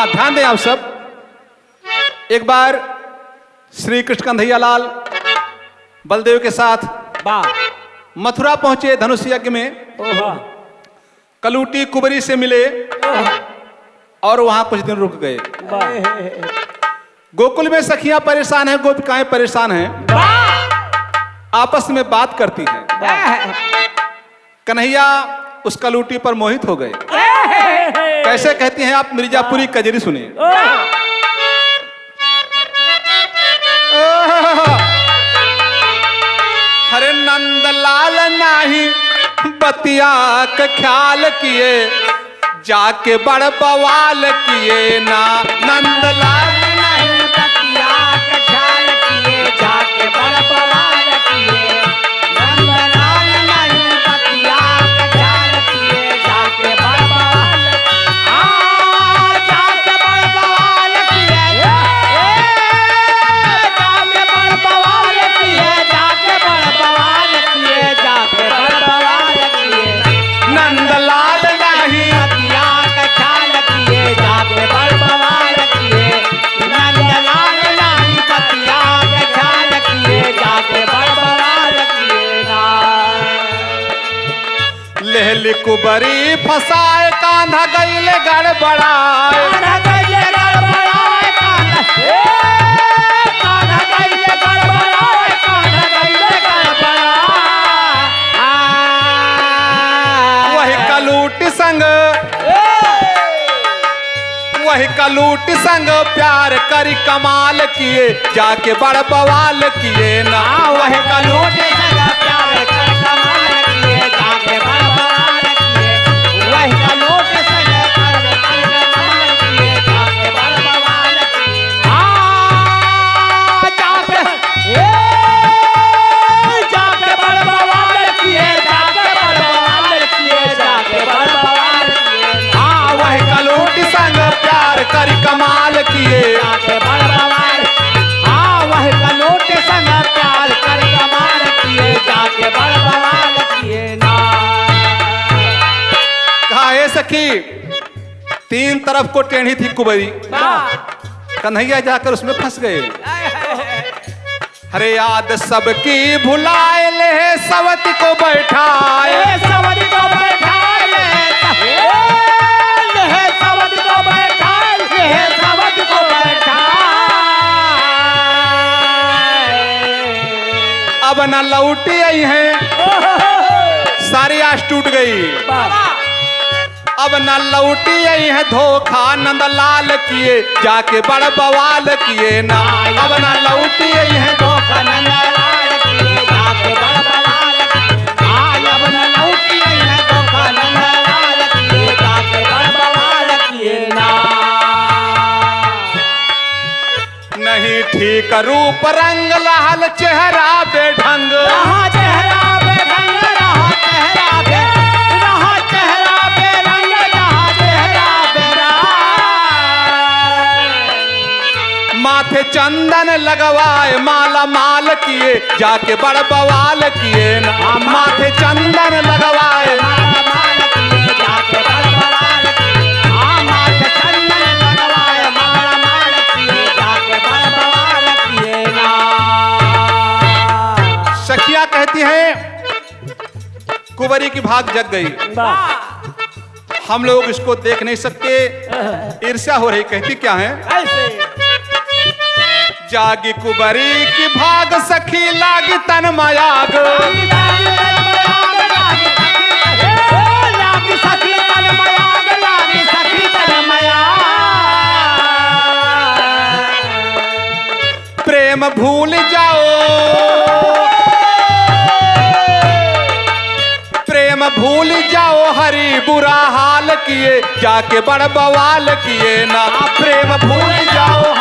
हाँ, ध्यान दें आप सब। एक बार श्री कृष्ण कन्हैया लाल बलदेव के साथ मथुरा पहुंचे धनुष यज्ञ में। कलूटी कुबरी से मिले और वहां कुछ दिन रुक गए। गोकुल में सखियां परेशान हैं, गोपिकाएं परेशान हैं, आपस में बात करती हैं। कन्हैया उस कलूटी पर मोहित हो गए। कैसे कहती हैं आप, मिर्जापुरी कजरी सुनिए। हरे नंदलाल नाही बतिया का ख्याल किए, जाके बड़ बवाल किए ना। नंदलाल नहीं बतिया का ख्याल किए, जाके बड़ बवाल किए। नंदलाल नहीं बतिया का ख्याल किए, जाके बड़ बवाल, जाके बड़ बवाल किए। जाके बड़ बवाल किए, जाके बड़ बवाल किए, जाके बड़ बवाल किए। नंदलाल नाही बतिया का ख्याल किए, जाके बड़ बवाल किए। नंदलाल नहीं बतिया का ख्याल किए, जाके बड़ बवाल किए ना। लेहली कुबरी फसाए, कांधा गईले गड़बड़ाए। कान्हा गइले गड़बड़ाए, कान्हा गइले गड़बड़ाए, कान्हा गइले गड़बड़ाए। वही कलूटी संग, वही कलूटी संग प्यार करी कमाल किए, जाके बड़ बवाल किए ना। वही कलूटी संग प्यार कर कमाल किए, जाके बड़ बवाल किए। वही कलूटी संग प्यार कर कमाल किए, जाके बड़ बवाल किए। जाके बड़ बवाल किए, जाके बड़ बवाल किए, जाके बड़ बवाल किए। वही कलूटी संग प्यार करी कमाल किए। जाके बड़ बवाल, वही कलूटी संग प्यार कर कमाल किए, जाके बड़ बवाल किए ना। कहा है सखी, तीन तरफ को टेढ़ी थी कुबरी, कन्हैया जाकर उसमें फंस गए। हरे याद सबकी भुलाए, ले सवत को बैठाए। सवद को बैठाए, सवद को बैठाए, सवद को बैठाए। अब न लौटी आई है, सारी आस टूट गई। अब न लौटी आई है, धोखा नंदलाल किए, जाके बड़ बवाल किए ना। अब न लौटी आई है, धोखा नंदलाल किए, जाके बड़ बवाल किए। अब न लौटी आई है, धोखा नंदलाल किए, जाके बड़ बवाल किए ना। नहीं ठीक रूप रंग, लाल चेहरा बेढंग। रहा चेहरा बेढंग, रहा चेहरा रहा चेहरा बेरंग, रहा चेहरा बेरंग। माथे चंदन लगवाए, माला माल किए, जाके बड़ बवाल किए ना। माथे चंदन लगवाए, माला माल किए, जाके बड़ बवाल किए। माथे चंदन लगवाए, माला माल किए, जाके बड़ बवाल किए ना। सखिया कहती हैं, कुंवरी की भाग जग गई, हम लोग इसको देख नहीं सकते, ईर्ष्या हो रही। कहती क्या है, जागी कुंवरी की भाग, सखी लागी तन मायाग। प्रेम भूल जाओ, प्रेम भूल जाओ, हरी बुरा हाल किए, जाके बड़ बवाल किए ना। प्रेम भूल जाओ,